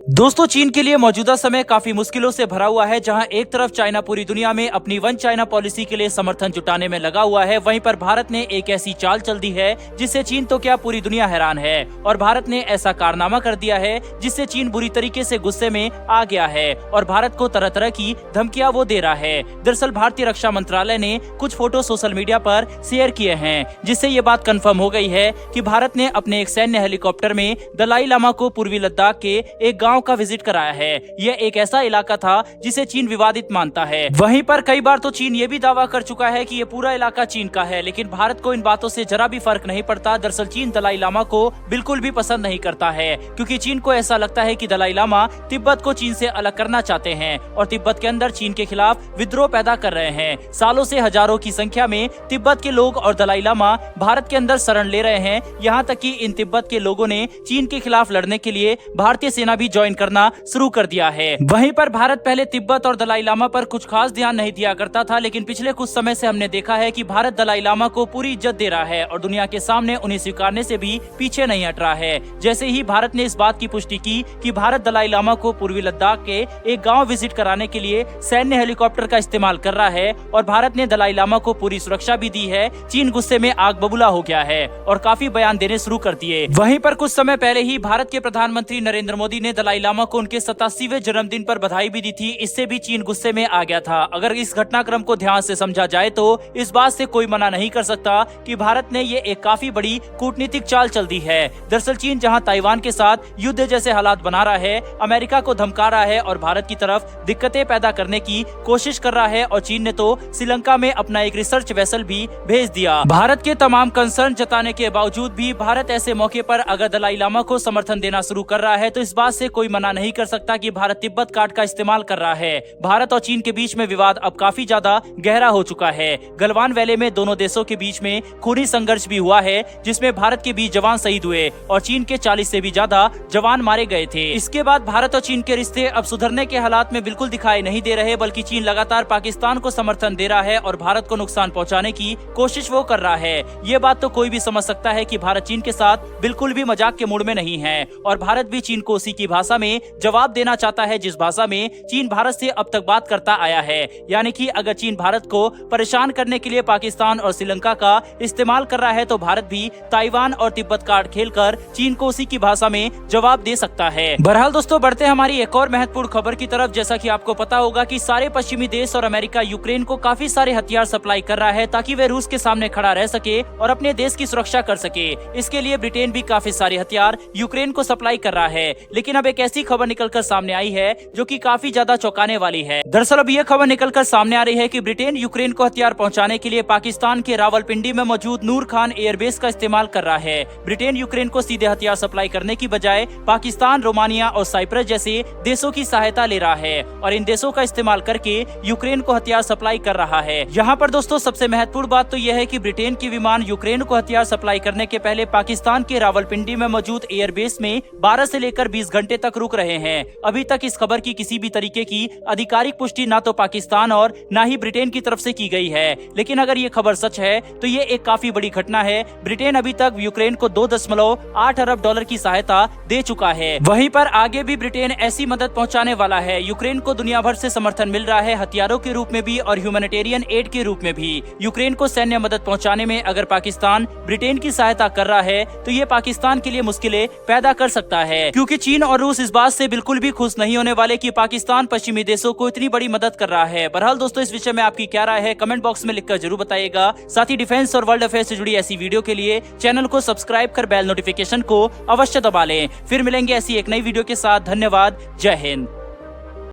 दोस्तों, चीन के लिए मौजूदा समय काफी मुश्किलों से भरा हुआ है। जहां एक तरफ चाइना पूरी दुनिया में अपनी वन चाइना पॉलिसी के लिए समर्थन जुटाने में लगा हुआ है, वहीं पर भारत ने एक ऐसी चाल चल दी है जिससे चीन तो क्या पूरी दुनिया हैरान है। और भारत ने ऐसा कारनामा कर दिया है जिससे चीन बुरी तरीके से गुस्से में आ गया है और भारत को तरह तरह की धमकियां वो दे रहा है। दरअसल भारतीय रक्षा मंत्रालय ने कुछ फोटो सोशल मीडिया पर शेयर किए हैं, जिससे ये बात कंफर्म हो गई है कि भारत ने अपने एक सैन्य हेलीकॉप्टर में दलाई लामा को पूर्वी लद्दाख के एक गाँव का विजिट कराया है। यह एक ऐसा इलाका था जिसे चीन विवादित मानता है। वहीं पर कई बार तो चीन ये भी दावा कर चुका है कि ये पूरा इलाका चीन का है, लेकिन भारत को इन बातों से जरा भी फर्क नहीं पड़ता। दरअसल चीन दलाई लामा को बिल्कुल भी पसंद नहीं करता है, क्योंकि चीन को ऐसा लगता है कि दलाई लामा तिब्बत को चीन से अलग करना चाहते हैं और तिब्बत के अंदर चीन के खिलाफ विद्रोह पैदा कर रहे हैं। सालों से हजारों की संख्या में तिब्बत के लोग और दलाई लामा भारत के अंदर शरण ले रहे हैं। यहाँ तक कि इन तिब्बत के लोगों ने चीन के खिलाफ लड़ने के लिए भारतीय सेना भी ज्वाइन करना शुरू कर दिया है। वहीं पर भारत पहले तिब्बत और दलाई लामा पर कुछ खास ध्यान नहीं दिया करता था, लेकिन पिछले कुछ समय से हमने देखा है कि भारत दलाई लामा को पूरी इज्जत दे रहा है और दुनिया के सामने उन्हें स्वीकारने से भी पीछे नहीं हट रहा है। जैसे ही भारत ने इस बात की पुष्टि की कि भारत दलाई लामा को पूर्वी लद्दाख के एक गाँव विजिट कराने के लिए सैन्य हेलीकॉप्टर का इस्तेमाल कर रहा है और भारत ने दलाई लामा को पूरी सुरक्षा भी दी है, चीन गुस्से में आग बबूला हो गया है और काफी बयान देने शुरू कर दिए। वहीं पर कुछ समय पहले ही भारत के प्रधानमंत्री नरेंद्र मोदी ने दलाई लामा को उनके 87वें जन्मदिन पर बधाई भी दी थी। इससे भी चीन गुस्से में आ गया था। अगर इस घटनाक्रम को ध्यान से समझा जाए तो इस बात से कोई मना नहीं कर सकता कि भारत ने ये एक काफी बड़ी कूटनीतिक चाल चल दी है। दरअसल चीन जहां ताइवान के साथ युद्ध जैसे हालात बना रहा है, अमेरिका को धमका रहा है और भारत की तरफ दिक्कतें पैदा करने की कोशिश कर रहा है, और चीन ने तो श्रीलंका में अपना एक रिसर्च वेसल भी भेज दिया। भारत के तमाम कंसर्न जताने के बावजूद भी भारत ऐसे मौके पर अगर दलाई लामा को समर्थन देना शुरू कर रहा है तो इस बात से कोई मना नहीं कर सकता कि भारत तिब्बत कार्ड का इस्तेमाल कर रहा है। भारत और चीन के बीच में विवाद अब काफी ज्यादा गहरा हो चुका है। गलवान वैली में दोनों देशों के बीच में खूनी संघर्ष भी हुआ है, जिसमें भारत के 20 जवान शहीद हुए और चीन के 40 से भी ज्यादा जवान मारे गए थे। इसके बाद भारत और चीन के रिश्ते अब सुधरने के हालात में बिल्कुल दिखाई नहीं दे रहे, बल्कि चीन लगातार पाकिस्तान को समर्थन दे रहा है और भारत को नुकसान पहुँचाने की कोशिश वो कर रहा है। ये बात तो कोई भी समझ सकता है कि भारत चीन के साथ बिल्कुल भी मजाक के मूड में नहीं है और भारत भी चीन को उसी की भाषा में जवाब देना चाहता है जिस भाषा में चीन भारत से अब तक बात करता आया है। यानी कि अगर चीन भारत को परेशान करने के लिए पाकिस्तान और श्रीलंका का इस्तेमाल कर रहा है तो भारत भी ताइवान और तिब्बत कार्ड खेलकर चीन को उसी की भाषा में जवाब दे सकता है। बहरहाल दोस्तों, बढ़ते हैं हमारी एक और महत्वपूर्ण खबर की तरफ। जैसा कि आपको पता होगा कि सारे पश्चिमी देश और अमेरिका यूक्रेन को काफी सारे हथियार सप्लाई कर रहा है ताकि वे रूस के सामने खड़ा रह सके और अपने देश की सुरक्षा कर सके। इसके लिए ब्रिटेन भी काफी सारे हथियार यूक्रेन को सप्लाई कर रहा है। लेकिन अब एक ऐसी खबर निकलकर सामने आई है जो कि काफी ज्यादा चौंकाने वाली है। दरअसल अब यह खबर निकलकर सामने आ रही है कि ब्रिटेन यूक्रेन को हथियार पहुंचाने के लिए पाकिस्तान के रावलपिंडी में मौजूद नूर खान एयरबेस का इस्तेमाल कर रहा है। ब्रिटेन यूक्रेन को सीधे हथियार सप्लाई करने की बजाय पाकिस्तान, रोमानिया और साइप्रस जैसे देशों की सहायता ले रहा है और इन देशों का इस्तेमाल करके यूक्रेन को हथियार सप्लाई कर रहा है। यहाँ पर दोस्तों सबसे महत्वपूर्ण बात तो यह है कि ब्रिटेन के विमान यूक्रेन को हथियार सप्लाई करने के पहले पाकिस्तान के रावलपिंडी में मौजूद एयरबेस में 12 से लेकर 20 घंटे तक रुक रहे हैं। अभी तक इस खबर की किसी भी तरीके की आधिकारिक पुष्टि ना तो पाकिस्तान और ना ही ब्रिटेन की तरफ से की गई है। लेकिन अगर ये खबर सच है तो ये एक काफी बड़ी घटना है। ब्रिटेन अभी तक यूक्रेन को 2.8 अरब डॉलर की सहायता दे चुका है। वहीं पर आगे भी ब्रिटेन ऐसी मदद पहुंचाने वाला है। यूक्रेन को दुनिया भर से समर्थन मिल रहा है, हथियारों के रूप में भी और ह्यूमैनिटेरियन एड के रूप में भी। यूक्रेन को सैन्य मदद पहुंचाने में अगर पाकिस्तान ब्रिटेन की सहायता कर रहा है तो ये पाकिस्तान के लिए मुश्किलें पैदा कर सकता है, क्योंकि चीन और रूस इस बात से बिल्कुल भी खुश नहीं होने वाले कि पाकिस्तान पश्चिमी देशों को इतनी बड़ी मदद कर रहा है। बहरहाल दोस्तों, इस विषय में आपकी क्या राय है कमेंट बॉक्स में लिखकर जरूर बताइएगा। साथ ही डिफेंस और वर्ल्ड अफेयर्स से जुड़ी ऐसी वीडियो के लिए चैनल को सब्सक्राइब कर बेल नोटिफिकेशन को अवश्य दबा लें। फिर मिलेंगे ऐसी एक नई वीडियो के साथ। धन्यवाद। जय हिंद।